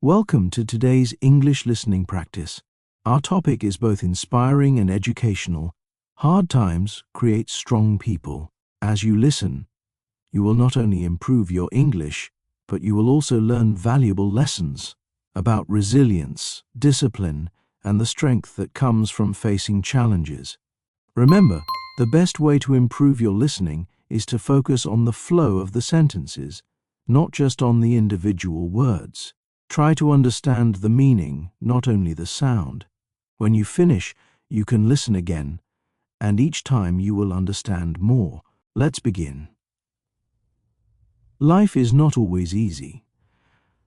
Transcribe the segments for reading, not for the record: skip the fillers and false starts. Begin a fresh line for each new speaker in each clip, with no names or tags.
Welcome to today's English listening practice. Our topic is both inspiring and educational. Hard times create strong people. As you listen, you will not only improve your English, but you will also learn valuable lessons about resilience, discipline, and the strength that comes from facing challenges. Remember, the best way to improve your listening is to focus on the flow of the sentences, not just on the individual words. Try to understand the meaning, not only the sound. When you finish, you can listen again, and each time you will understand more. Let's begin. Life is not always easy.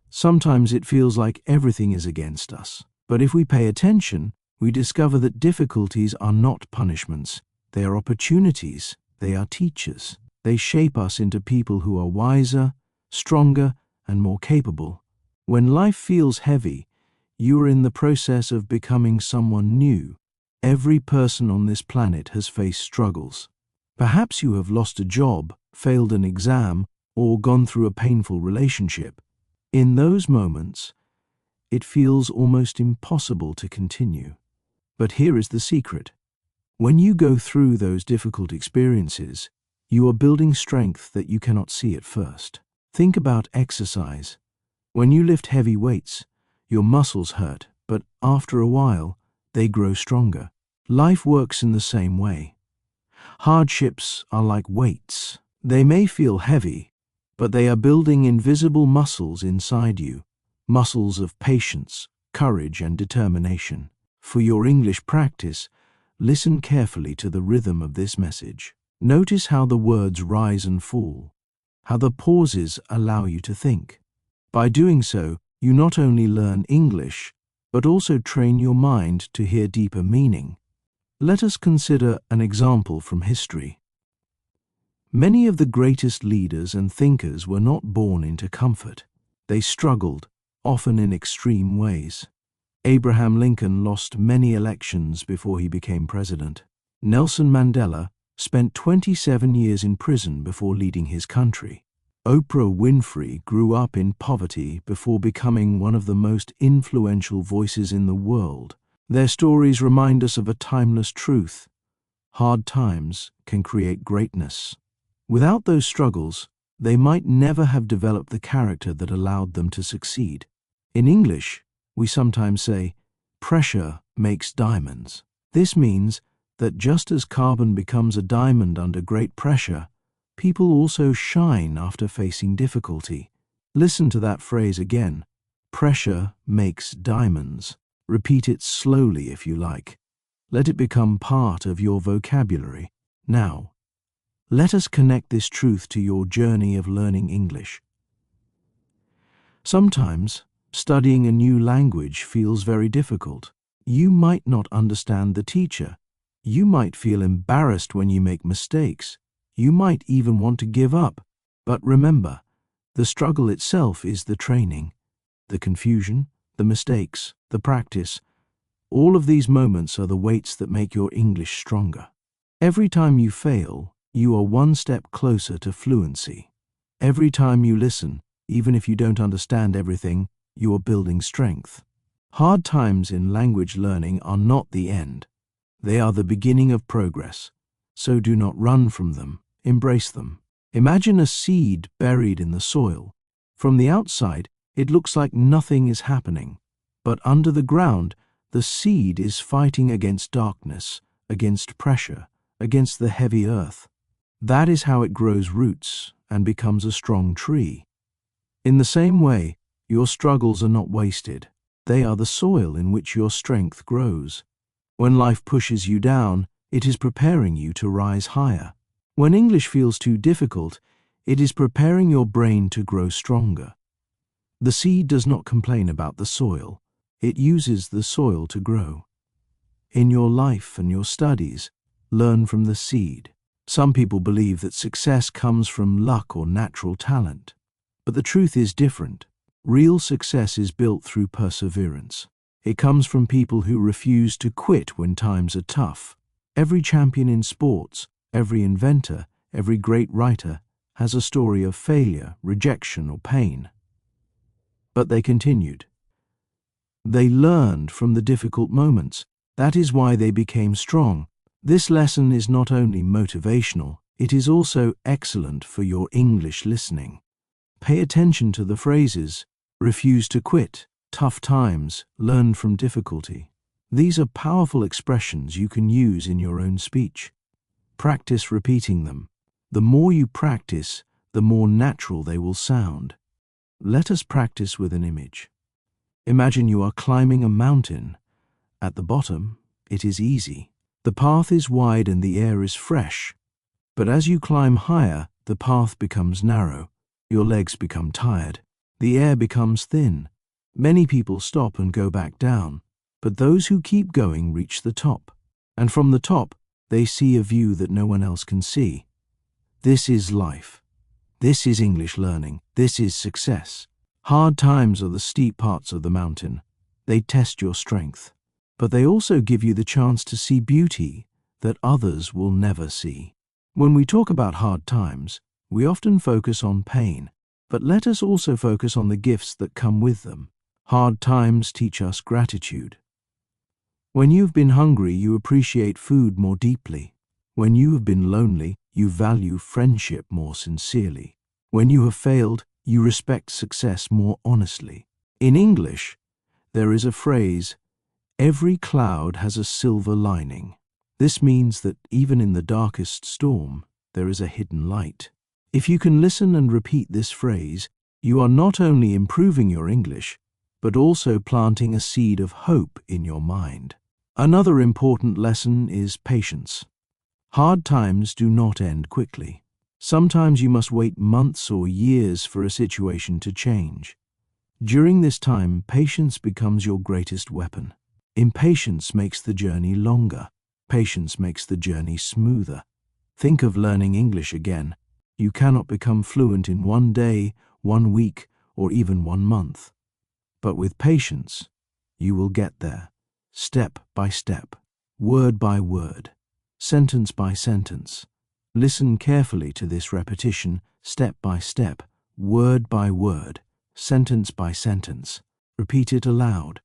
Sometimes it feels like everything is against us. But if we pay attention, we discover that difficulties are not punishments. They are opportunities. They are teachers. They shape us into people who are wiser, stronger, and more capable. When life feels heavy, you are in the process of becoming someone new. Every person on this planet has faced struggles. Perhaps you have lost a job, failed an exam, or gone through a painful relationship. In those moments, it feels almost impossible to continue. But here is the secret. When you go through those difficult experiences, you are building strength that you cannot see at first. Think about exercise. When you lift heavy weights, your muscles hurt, but after a while, they grow stronger. Life works in the same way. Hardships are like weights. They may feel heavy, but they are building invisible muscles inside you, muscles of patience, courage, and determination. For your English practice, listen carefully to the rhythm of this message. Notice how the words rise and fall, how the pauses allow you to think. By doing so, you not only learn English, but also train your mind to hear deeper meaning. Let us consider an example from history. Many of the greatest leaders and thinkers were not born into comfort. They struggled, often in extreme ways. Abraham Lincoln lost many elections before he became president. Nelson Mandela spent 27 years in prison before leading his country. Oprah Winfrey grew up in poverty before becoming one of the most influential voices in the world. Their stories remind us of a timeless truth. Hard times can create greatness. Without those struggles, they might never have developed the character that allowed them to succeed. In English, we sometimes say, pressure makes diamonds. This means that just as carbon becomes a diamond under great pressure, people also shine after facing difficulty. Listen to that phrase again. Pressure makes diamonds. Repeat it slowly if you like. Let it become part of your vocabulary. Now, let us connect this truth to your journey of learning English. Sometimes, studying a new language feels very difficult. You might not understand the teacher. You might feel embarrassed when you make mistakes. You might even want to give up. But remember, the struggle itself is the training. The confusion, the mistakes, the practice, all of these moments are the weights that make your English stronger. Every time you fail, you are one step closer to fluency. Every time you listen, even if you don't understand everything, you are building strength. Hard times in language learning are not the end. They are the beginning of progress. So do not run from them. Embrace them. Imagine a seed buried in the soil. From the outside, it looks like nothing is happening. But under the ground, the seed is fighting against darkness, against pressure, against the heavy earth. That is how it grows roots and becomes a strong tree. In the same way, your struggles are not wasted. They are the soil in which your strength grows. When life pushes you down, it is preparing you to rise higher. When English feels too difficult, it is preparing your brain to grow stronger. The seed does not complain about the soil. It uses the soil to grow. In your life and your studies, learn from the seed. Some people believe that success comes from luck or natural talent. But the truth is different. Real success is built through perseverance. It comes from people who refuse to quit when times are tough. Every champion in sports, every inventor, every great writer has a story of failure, rejection, or pain. But they continued. They learned from the difficult moments. That is why they became strong. This lesson is not only motivational, it is also excellent for your English listening. Pay attention to the phrases: refuse to quit, tough times, learn from difficulty. These are powerful expressions you can use in your own speech. Practice repeating them. The more you practice, the more natural they will sound. Let us practice with an image. Imagine you are climbing a mountain. At the bottom, it is easy. The path is wide and the air is fresh. But as you climb higher, the path becomes narrow. Your legs become tired. The air becomes thin. Many people stop and go back down. But those who keep going reach the top. And from the top, they see a view that no one else can see. This is life. This is English learning. This is success. Hard times are the steep parts of the mountain. They test your strength. But they also give you the chance to see beauty that others will never see. When we talk about hard times, we often focus on pain. But let us also focus on the gifts that come with them. Hard times teach us gratitude. When you've been hungry, you appreciate food more deeply. When you have been lonely, you value friendship more sincerely. When you have failed, you respect success more honestly. In English, there is a phrase, "Every cloud has a silver lining." This means that even in the darkest storm, there is a hidden light. If you can listen and repeat this phrase, you are not only improving your English, but also planting a seed of hope in your mind. Another important lesson is patience. Hard times do not end quickly. Sometimes you must wait months or years for a situation to change. During this time, patience becomes your greatest weapon. Impatience makes the journey longer. Patience makes the journey smoother. Think of learning English again. You cannot become fluent in one day, 1 week, or even 1 month. But with patience, you will get there, step by step, word by word, sentence by sentence. Listen carefully to this repetition, step by step, word by word, sentence by sentence. Repeat it aloud.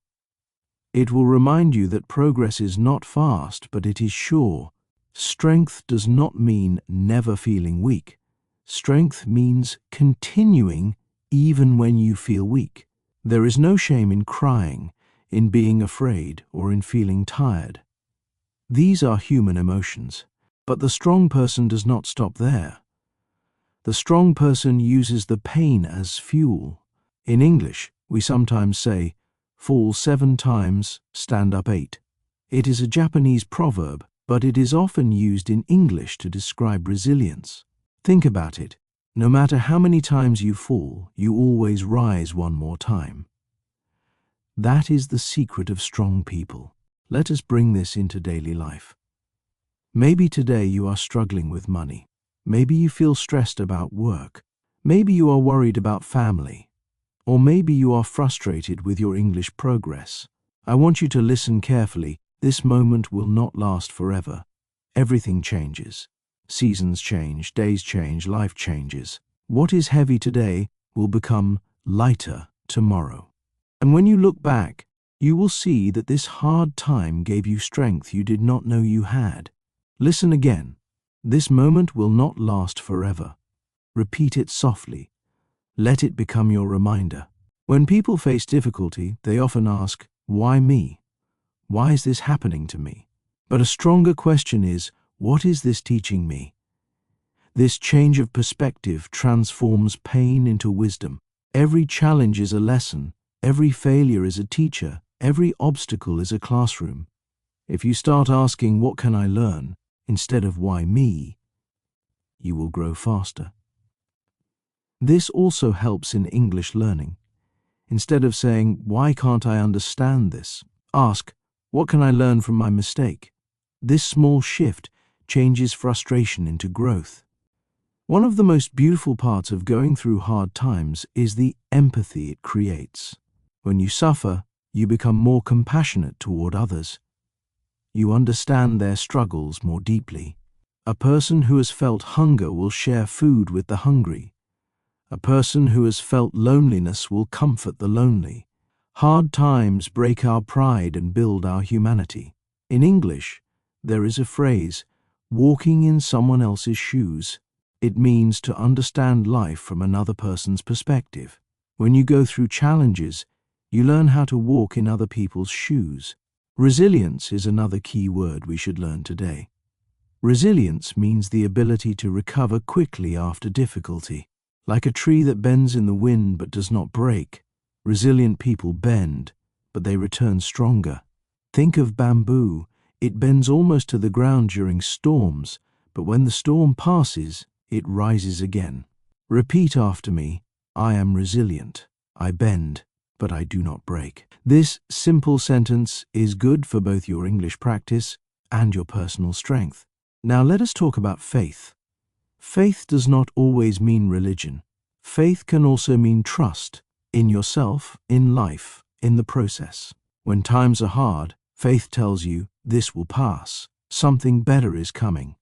It will remind you that progress is not fast, but it is sure. Strength does not mean never feeling weak. Strength means continuing even when you feel weak. There is no shame in crying, in being afraid, or in feeling tired. These are human emotions, but the strong person does not stop there. The strong person uses the pain as fuel. In English, we sometimes say, "Fall 7 times, stand up 8." It is a Japanese proverb, but it is often used in English to describe resilience. Think about it. No matter how many times you fall, you always rise one more time. That is the secret of strong people. Let us bring this into daily life. Maybe today you are struggling with money. Maybe you feel stressed about work. Maybe you are worried about family. Or maybe you are frustrated with your English progress. I want you to listen carefully. This moment will not last forever. Everything changes. Seasons change, days change, life changes. What is heavy today will become lighter tomorrow. And when you look back, you will see that this hard time gave you strength you did not know you had. Listen again. This moment will not last forever. Repeat it softly. Let it become your reminder. When people face difficulty, they often ask, "Why me? Why is this happening to me?" But a stronger question is, what is this teaching me? This change of perspective transforms pain into wisdom. Every challenge is a lesson. Every failure is a teacher. Every obstacle is a classroom. If you start asking, "What can I learn?" instead of "Why me?" you will grow faster. This also helps in English learning. Instead of saying, "Why can't I understand this?" ask, "What can I learn from my mistake?" This small shift changes frustration into growth. One of the most beautiful parts of going through hard times is the empathy it creates. When you suffer, you become more compassionate toward others. You understand their struggles more deeply. A person who has felt hunger will share food with the hungry. A person who has felt loneliness will comfort the lonely. Hard times break our pride and build our humanity. In English, there is a phrase, walking in someone else's shoes. It means to understand life from another person's perspective. When you go through challenges, you learn how to walk in other people's shoes. Resilience is another key word we should learn today. Resilience means the ability to recover quickly after difficulty. Like a tree that bends in the wind but does not break, resilient people bend, but they return stronger. Think of bamboo. It bends almost to the ground during storms, but when the storm passes, it rises again. Repeat after me, I am resilient. I bend, but I do not break. This simple sentence is good for both your English practice and your personal strength. Now let us talk about faith. Faith does not always mean religion. Faith can also mean trust in yourself, in life, in the process. When times are hard, faith tells you this will pass. Something better is coming.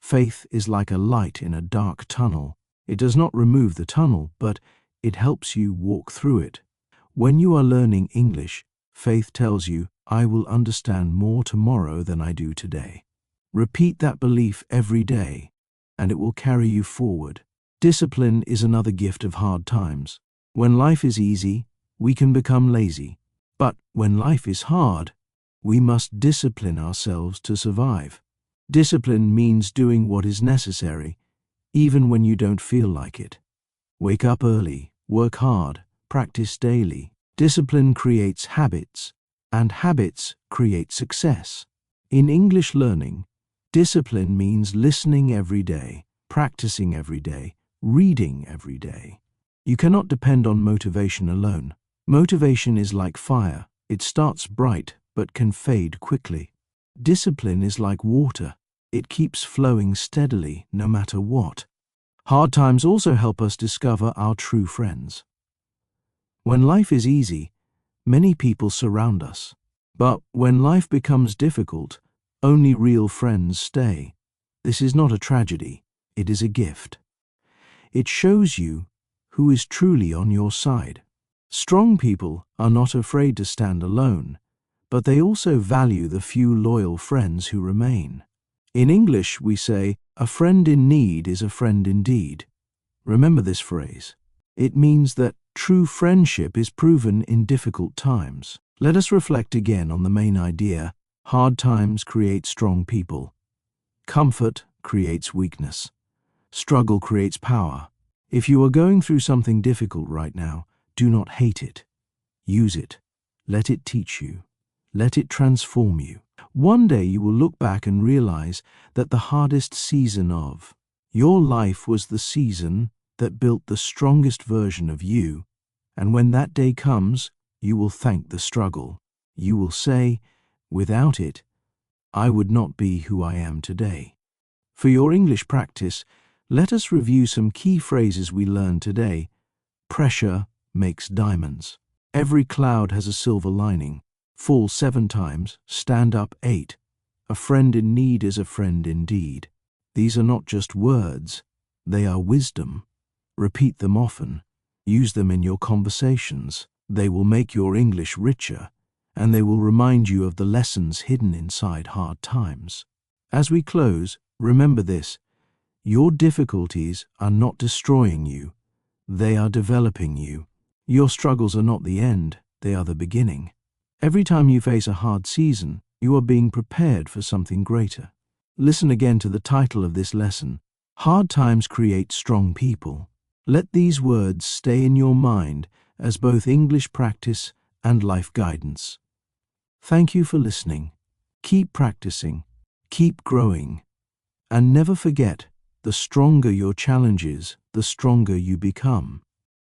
Faith is like a light in a dark tunnel. It does not remove the tunnel, but it helps you walk through it. When you are learning English, faith tells you, I will understand more tomorrow than I do today. Repeat that belief every day, and it will carry you forward. Discipline is another gift of hard times. When life is easy, we can become lazy. But when life is hard, we must discipline ourselves to survive. Discipline means doing what is necessary, even when you don't feel like it. Wake up early, work hard, practice daily. Discipline creates habits, and habits create success. In English learning, discipline means listening every day, practicing every day, reading every day. You cannot depend on motivation alone. Motivation is like fire. It starts bright but can fade quickly. Discipline is like water. It keeps flowing steadily no matter what. Hard times also help us discover our true friends. When life is easy, many people surround us. But when life becomes difficult, only real friends stay. This is not a tragedy, it is a gift. It shows you who is truly on your side. Strong people are not afraid to stand alone, but they also value the few loyal friends who remain. In English, we say, a friend in need is a friend indeed. Remember this phrase. It means that true friendship is proven in difficult times. Let us reflect again on the main idea. Hard times create strong people. Comfort creates weakness. Struggle creates power. If you are going through something difficult right now, do not hate it. Use it. Let it teach you. Let it transform you. One day you will look back and realize that the hardest season of your life was the season that built the strongest version of you, and when that day comes, you will thank the struggle. You will say, without it, I would not be who I am today. For your English practice, let us review some key phrases we learned today. Pressure makes diamonds. Every cloud has a silver lining. Fall 7 times, stand up 8. A friend in need is a friend indeed. These are not just words, they are wisdom. Repeat them often. Use them in your conversations. They will make your English richer, and they will remind you of the lessons hidden inside hard times. As we close, remember this. Your difficulties are not destroying you. They are developing you. Your struggles are not the end, they are the beginning. Every time you face a hard season, you are being prepared for something greater. Listen again to the title of this lesson. Hard times create strong people. Let these words stay in your mind as both English practice and life guidance. Thank you for listening. Keep practicing, keep growing, and never forget, the stronger your challenges, the stronger you become.